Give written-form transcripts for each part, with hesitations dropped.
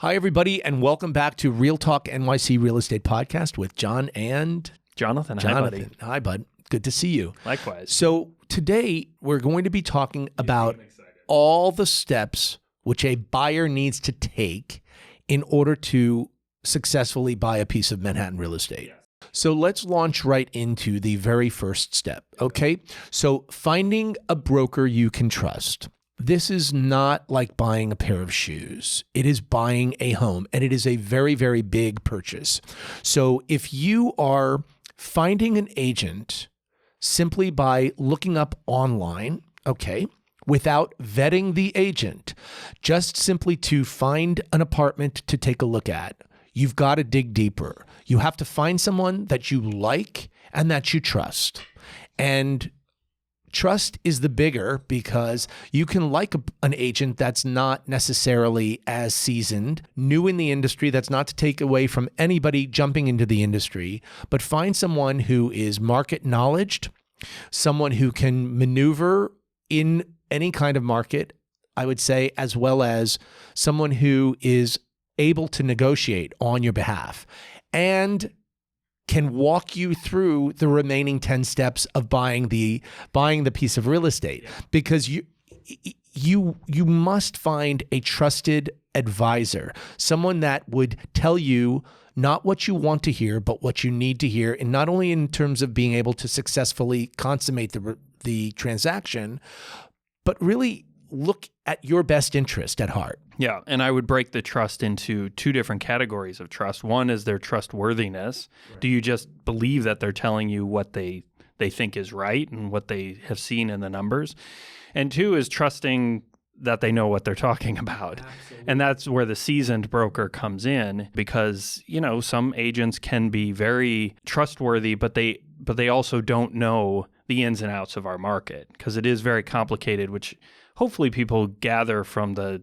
Hi, everybody, and welcome back to Real Talk NYC Real Estate Podcast with John and Jonathan. Hi, buddy. Hi, bud. Good to see you. Likewise. So today we're going to be talking about all the steps which a buyer needs to take in order to successfully buy a piece of Manhattan real estate. Yes. So let's launch right into the very first step, okay? So finding a broker you can trust. This is not like buying a pair of shoes. It is buying a home, and it is a very, very big purchase. So if you are finding an agent simply by looking up online, okay, without vetting the agent, just simply to find an apartment to take a look at, you've got to dig deeper. You have to find someone that you like and that you trust. And trust is the bigger because you can like an agent that's not necessarily as seasoned, new in the industry. That's not to take away from anybody jumping into the industry, but find someone who is market knowledged, someone who can maneuver in any kind of market, I would say, as well as someone who is able to negotiate on your behalf and can walk you through the remaining 10 steps of buying the piece of real estate. Because you must find a trusted advisor, someone that would tell you not what you want to hear, but what you need to hear, and not only in terms of being able to successfully consummate the transaction, but really look at your best interest at heart. Yeah, and I would break the trust into two different categories of trust. One is their trustworthiness. Right. Do you just believe that they're telling you what they think is right and what they have seen in the numbers? And two is trusting that they know what they're talking about. Absolutely. And that's where the seasoned broker comes in because, you know, some agents can be very trustworthy, but they also don't know the ins and outs of our market because it is very complicated, which hopefully people gather from the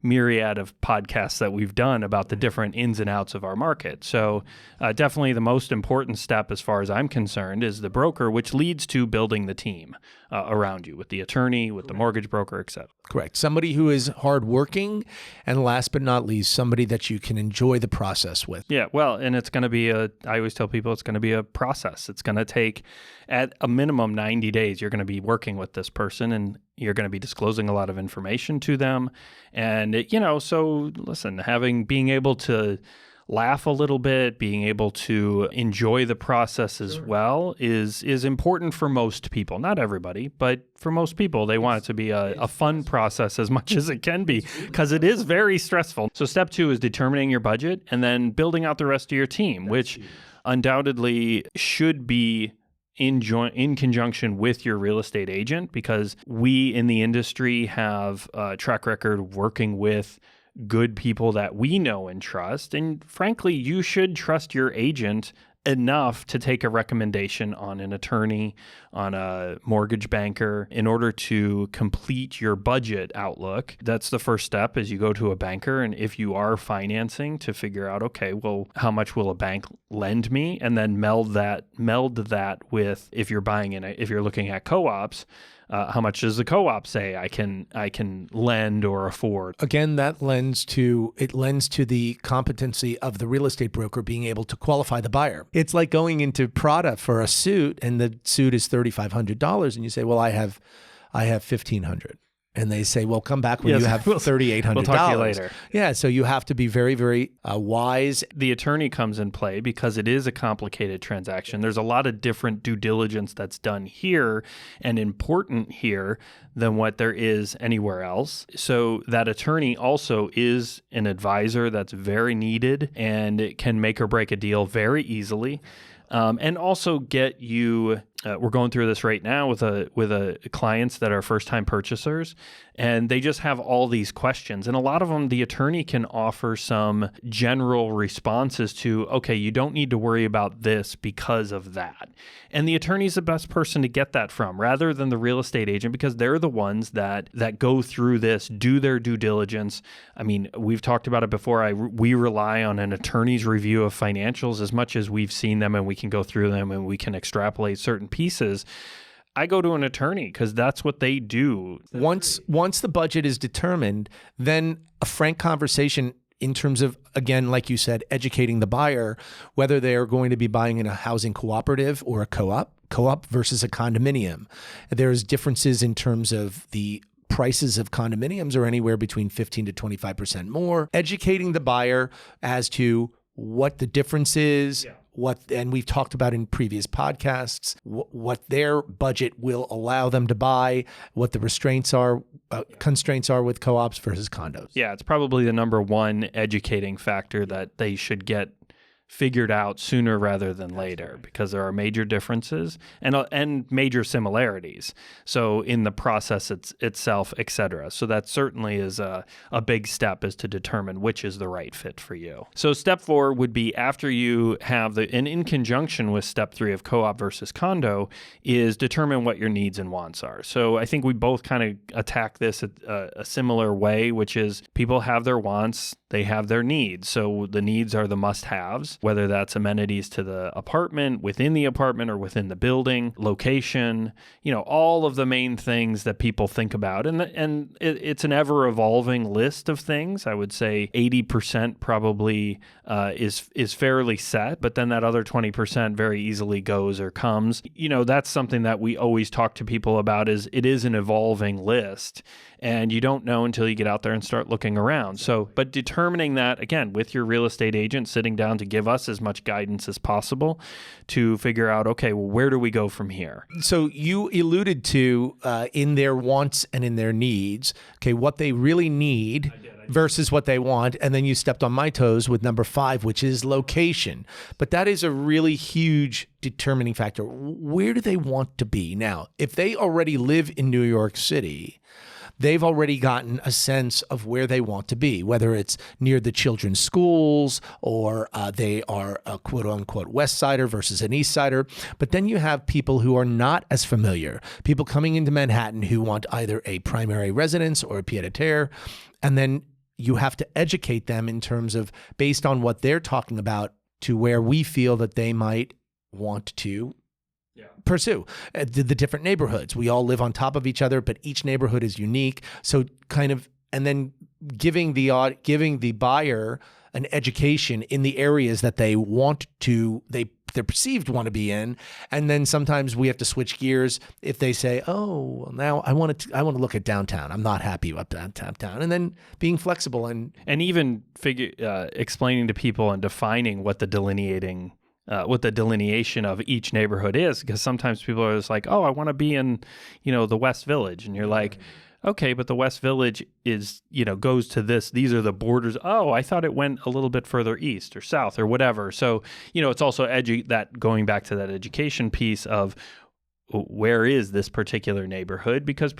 myriad of podcasts that we've done about the different ins and outs of our market. So definitely the most important step as far as I'm concerned is the broker, which leads to building the team around you with the attorney, with the mortgage broker, et cetera. Correct. Somebody who is hardworking, and last but not least, somebody that you can enjoy the process with. Yeah, well, and it's going to be I always tell people it's going to be a process. It's going to take at a minimum 90 days. You're going to be working with this person and you're going to be disclosing a lot of information to them. And, so listen, being able to laugh a little bit, being able to enjoy the process as well is important for most people. Not everybody, but for most people, they want it to be a fun process as much as it can be because it is very stressful. So step 2 is determining your budget and then building out the rest of your team, which undoubtedly should be in conjunction with your real estate agent, because we in the industry have a track record working with good people that we know and trust. And frankly, you should trust your agent enough to take a recommendation on an attorney, on a mortgage banker in order to complete your budget outlook. That's the first step is you go to a banker. And if you are financing, to figure out, okay, well, how much will a bank lend me? And then meld that with if you're if you're looking at co-ops, how much does the co-op say I can lend or afford? Again, that lends to the competency of the real estate broker being able to qualify the buyer. It's like going into Prada for a suit, and the suit is $3,500, and you say, "Well, I have $1,500." And they say, well, come back when you have $3,800. We'll talk to you later. Yeah, so you have to be very, very wise. The attorney comes in play because it is a complicated transaction. There's a lot of different due diligence that's done here and important here than what there is anywhere else. So that attorney also is an advisor that's very needed and it can make or break a deal very easily. And also get you, we're going through this right now with clients that are first-time purchasers, and they just have all these questions. And a lot of them, the attorney can offer some general responses to, okay, you don't need to worry about this because of that. And the attorney's the best person to get that from, rather than the real estate agent, because they're the ones that go through this, do their due diligence. I mean, we've talked about it before. We rely on an attorney's review of financials as much as we've seen them and we can go through them and we can extrapolate certain pieces. I go to an attorney because that's what they do. Once the budget is determined, then a frank conversation in terms of, again, like you said, educating the buyer, whether they are going to be buying in a housing cooperative or a co-op versus a condominium. There's differences in terms of the prices of condominiums are anywhere between 15 to 25% more. Educating the buyer as to what the difference is, and we've talked about in previous podcasts, what their budget will allow them to buy, what the constraints are with co-ops versus condos. Yeah, it's probably the number one educating factor that they should get figured out sooner rather than later, because there are major differences and major similarities. So in the process itself, et cetera. So that certainly is a big step, is to determine which is the right fit for you. So step 4 would be, after you have and in conjunction with step 3 of co-op versus condo, is determine what your needs and wants are. So I think we both kind of attack this a similar way, which is people have their wants, they have their needs. So the needs are the must-haves, whether that's amenities to the apartment, within the apartment, or within the building, location, all of the main things that people think about. And it's an ever-evolving list of things. I would say 80% probably is fairly set, but then that other 20% very easily goes or comes. That's something that we always talk to people about, is it is an evolving list, and you don't know until you get out there and start looking around. So, but determining that, again, with your real estate agent, sitting down to give us as much guidance as possible to figure out, okay, well, where do we go from here? So you alluded to in their wants and in their needs, okay, what they really need versus what they want. And then you stepped on my toes with number 5, which is location. But that is a really huge determining factor. Where do they want to be? Now, if they already live in New York City, they've already gotten a sense of where they want to be, whether it's near the children's schools or they are a quote unquote West Sider versus an East Sider. But then you have people who are not as familiar, people coming into Manhattan who want either a primary residence or a pied-à-terre. And then you have to educate them in terms of, based on what they're talking about, to where we feel that they might want to pursue the different neighborhoods. We all live on top of each other, but each neighborhood is unique. So and then giving the buyer an education in the areas that they they're perceived want to be in. And then sometimes we have to switch gears if they say, oh, well, now I want to look at downtown. I'm not happy about downtown. And then being flexible and even explaining to people and defining what the delineation of each neighborhood is, because sometimes people are just like, oh, I want to be in, the West Village. And you're like, okay, but the West Village is, goes to this. These are the borders. Oh, I thought it went a little bit further east or south or whatever. So, it's also going back to that education piece of, where is this particular neighborhood? Because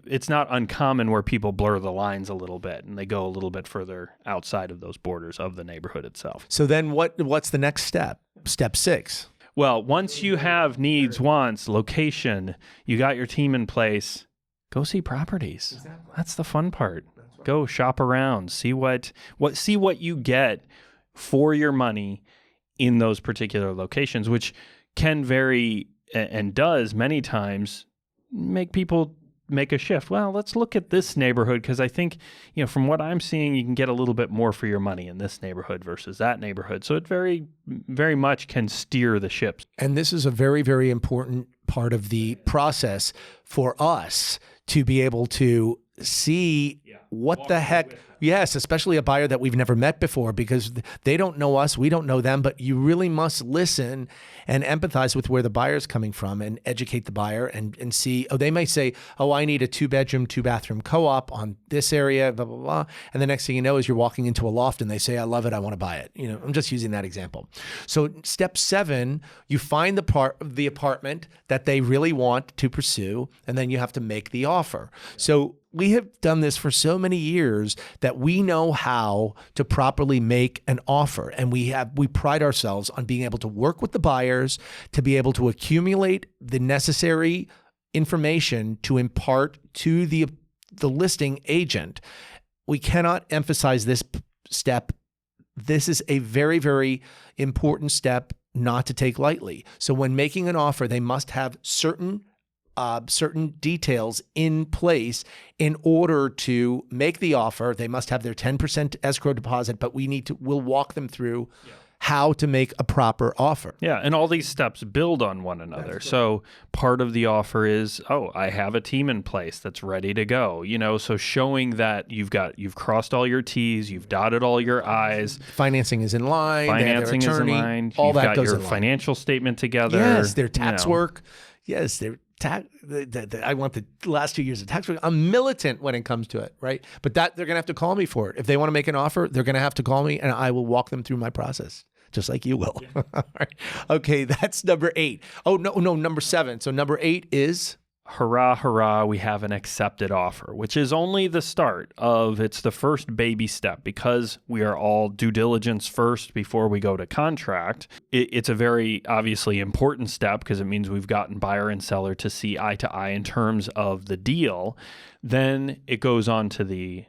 it's not uncommon where people blur the lines a little bit and they go a little bit further outside of those borders of the neighborhood itself. So then what's the next step? Step 6. Well, once you have needs, wants, location, you got your team in place, go see properties. Exactly. That's the fun part. Right. Go shop around, see what you get for your money in those particular locations, which can vary and does many times make people make a shift. Well, let's look at this neighborhood, because I think, from what I'm seeing, you can get a little bit more for your money in this neighborhood versus that neighborhood. So it very, very much can steer the ships. And this is a very, very important part of the process for us to be able to see what the heck. Yes, especially a buyer that we've never met before, because they don't know us, we don't know them, but you really must listen and empathize with where the buyer's coming from and educate the buyer and see, they may say, I need a 2-bedroom, 2-bathroom co-op on this area, blah, blah, blah. And the next thing you know is you're walking into a loft and they say, I love it, I want to buy it. I'm just using that example. So step 7, you find the apartment that they really want to pursue, and then you have to make the offer. So we have done this for so many years that we know how to properly make an offer. And we pride ourselves on being able to work with the buyers to be able to accumulate the necessary information to impart to the listing agent. We cannot emphasize this step. This is a very, very important step not to take lightly. So when making an offer, they must have certain certain details in place in order to make the offer. They must have their 10% escrow deposit, but we'll walk them through how to make a proper offer. Yeah, and all these steps build on one another. So part of the offer is, I have a team in place that's ready to go. So showing that you've crossed all your T's, you've dotted all your I's. Financing is in line. Financing is in line. All you've that got goes your in line. financial statement together. Yes, their tax work. Yes, their I want the last 2 years of tax work. I'm militant when it comes to it, right? But they're going to have to call me for it. If they want to make an offer, they're going to have to call me, and I will walk them through my process, just like you will. Yeah. All right. Okay, that's number 8. Oh, no, number 7. So number 8 is... Hurrah, hurrah, we have an accepted offer, which is only the start of, it's the first baby step because we are all due diligence first before we go to contract. It's a very obviously important step because it means we've gotten buyer and seller to see eye to eye in terms of the deal. Then it goes on to the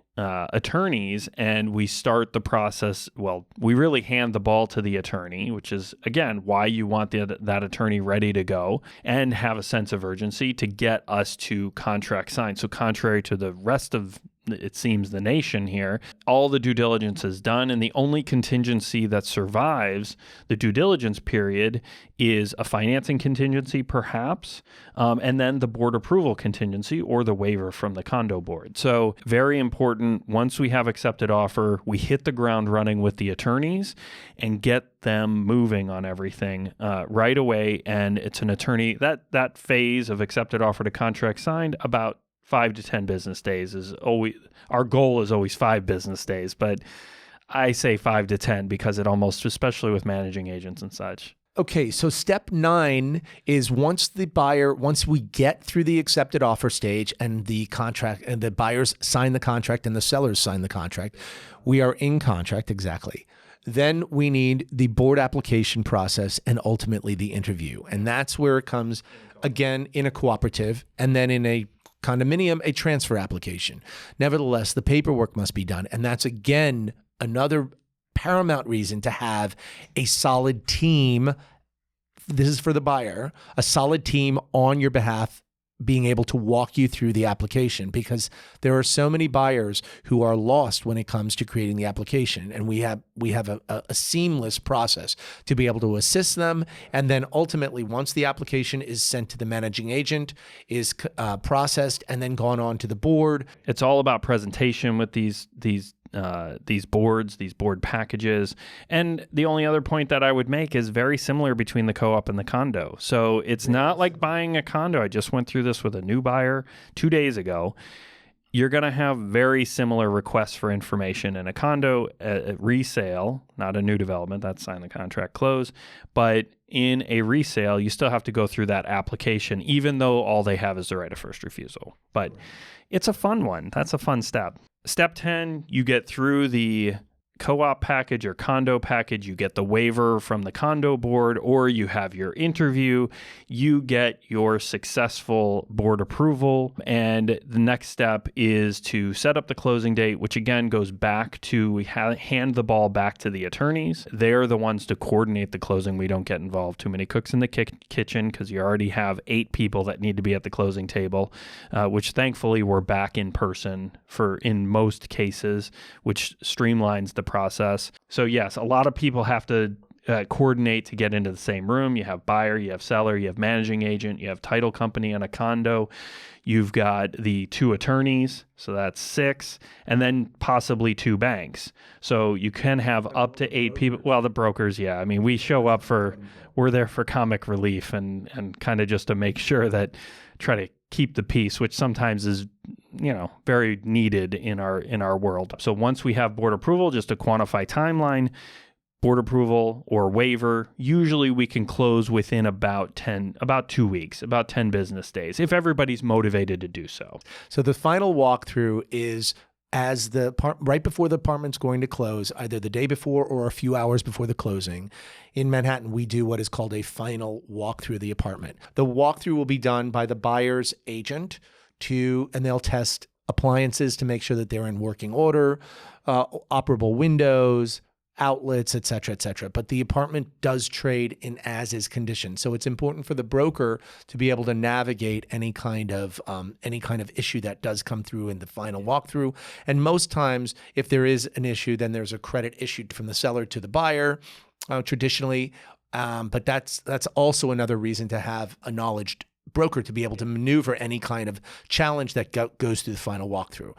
attorneys and we start the process. Well, we really hand the ball to the attorney, which is, again, why you want that attorney ready to go and have a sense of urgency to get us to contract signed. So contrary to the rest of, it seems, the nation here, all the due diligence is done, and the only contingency that survives the due diligence period is a financing contingency, perhaps, and then the board approval contingency or the waiver from the condo board. So very important. Once we have accepted offer, we hit the ground running with the attorneys and get them moving on everything right away. And it's an attorney, that phase of accepted offer to contract signed, about 5 to 10 business days is always, our goal is always 5 business days, but I say 5 to 10 because it almost, especially with managing agents and such. Okay, so step 9 is once we get through the accepted offer stage and the contract and the buyers sign the contract and the sellers sign the contract, we are in contract, exactly. Then we need the board application process and ultimately the interview. And that's where it comes, again, in a cooperative and then in a condominium, a transfer application. Nevertheless, the paperwork must be done. And that's, again, another paramount reason to have a solid team. This is for the buyer, a solid team on your behalf being able to walk you through the application, because there are so many buyers who are lost when it comes to creating the application. And we have a seamless process to be able to assist them. And then ultimately, once the application is sent to the managing agent, is processed and then gone on to the board. It's all about presentation with these boards, these board packages. And the only other point that I would make is very similar between the co-op and the condo. So it's not like buying a condo. I just went through this with a new buyer 2 days ago. You're going to have very similar requests for information in a condo, a resale, not a new development, that's sign the contract, close. But in a resale, you still have to go through that application, even though all they have is the right of first refusal. But it's a fun one. That's a fun step. Step 10, you get through the co-op package or condo package, you get the waiver from the condo board, or you have your interview, you get your successful board approval. And the next step is to set up the closing date, which again goes back to hand the ball back to the attorneys. They're the ones to coordinate the closing. We don't get involved. Too many cooks in the kitchen because you already have 8 people that need to be at the closing table, which thankfully we're back in person in most cases, which streamlines the process. So yes, a lot of people have to coordinate to get into the same room. You have buyer, you have seller, you have managing agent, you have title company on a condo. You've got the 2 attorneys, so that's 6, and then possibly 2 banks. So you can have up to 8 people. Well, the brokers, yeah. I mean, we're there for comic relief and kind of just to make sure that try to keep the peace, which sometimes is, very needed in our world. So once we have board approval, just to quantify timeline, board approval or waiver, usually we can close within about 2 weeks, about 10 business days, if everybody's motivated to do so. So the final walkthrough is right before the apartment's going to close, either the day before or a few hours before the closing. In Manhattan, we do what is called a final walkthrough of the apartment. The walkthrough will be done by the buyer's agent and they'll test appliances to make sure that they're in working order, operable windows, outlets, et cetera, et cetera. But the apartment does trade in as-is condition. So it's important for the broker to be able to navigate any kind of issue that does come through in the final walkthrough. And most times, if there is an issue, then there's a credit issued from the seller to the buyer, traditionally. But that's also another reason to have a knowledge broker to be able to maneuver any kind of challenge that goes through the final walkthrough.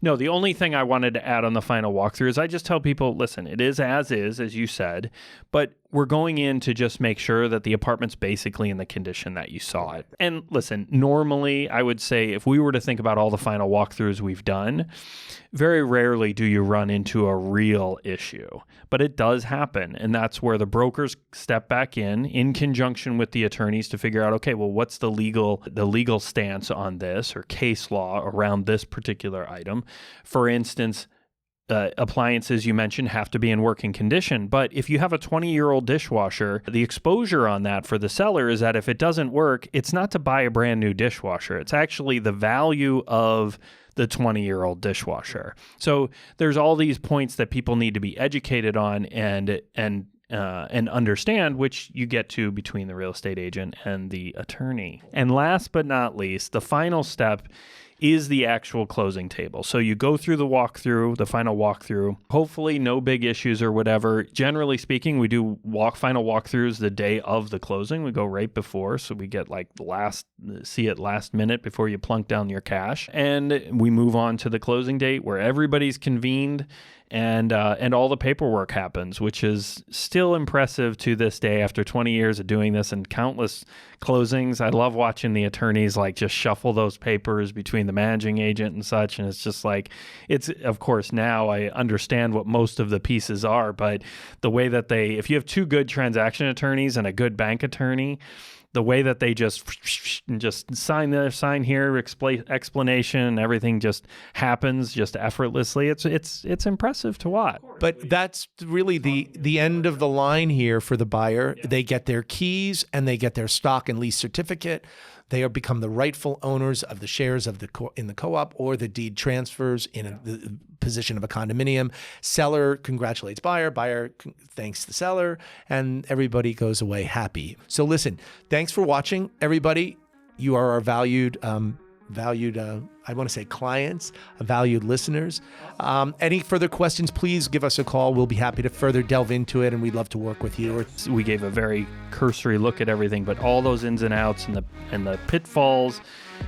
No, the only thing I wanted to add on the final walkthrough is I just tell people, listen, it is, as you said, but we're going in to just make sure that the apartment's basically in the condition that you saw it. And listen, normally I would say if we were to think about all the final walkthroughs we've done, very rarely do you run into a real issue, but it does happen. And that's where the brokers step back in conjunction with the attorneys to figure out, okay, well, what's the legal stance on this or case law around this particular item? For instance, appliances you mentioned have to be in working condition. But if you have a 20-year-old dishwasher, the exposure on that for the seller is that if it doesn't work, it's not to buy a brand new dishwasher. It's actually the value of the 20-year-old dishwasher. So there's all these points that people need to be educated on and understand, which you get to between the real estate agent and the attorney. And last but not least, the final step is the actual closing table. So you go through the final walkthrough, hopefully no big issues or whatever. Generally speaking, we do final walkthroughs the day of the closing. We go right before, so we get see it last minute before you plunk down your cash. And we move on to the closing date where everybody's convened and all the paperwork happens, which is still impressive to this day after 20 years of doing this and countless closings. I love watching the attorneys just shuffle those papers between the managing agent and such. And it's just of course, now I understand what most of the pieces are, but the way that if you have two good transaction attorneys and a good bank attorney, the way that they just sign there, sign here, explanation, and everything just happens just effortlessly. It's impressive to watch. But that's really the end of the line here for the buyer. Yeah. They get their keys and they get their stock and lease certificate. They become the rightful owners of the shares of in the co-op, or the deed transfers in the position of a condominium. Seller congratulates buyer, buyer thanks the seller, and everybody goes away happy. So listen, thanks for watching, everybody. You are our valued, I want to say clients, valued listeners. Any further questions, please give us a call. We'll be happy to further delve into it, and we'd love to work with you. We gave a very cursory look at everything, but all those ins and outs and the pitfalls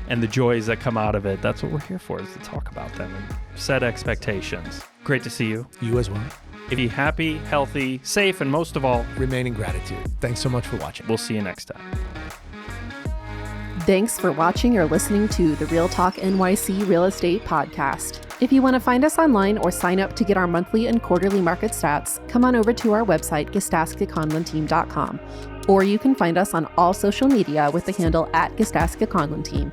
and the joys that come out of it, that's what we're here for, is to talk about them and set expectations. Great to see you. You as well. Be happy, healthy, safe, and most of all, remain in gratitude. Thanks so much for watching. We'll see you next time. Thanks for watching or listening to the Real Talk NYC Real Estate Podcast. If you want to find us online or sign up to get our monthly and quarterly market stats, come on over to our website, GasdaskaConlonTeam.com, or you can find us on all social media with the handle @Gasdaska Conlon Team.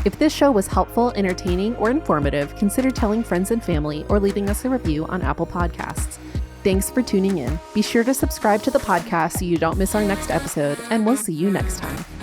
If this show was helpful, entertaining, or informative, consider telling friends and family or leaving us a review on Apple Podcasts. Thanks for tuning in. Be sure to subscribe to the podcast so you don't miss our next episode, and we'll see you next time.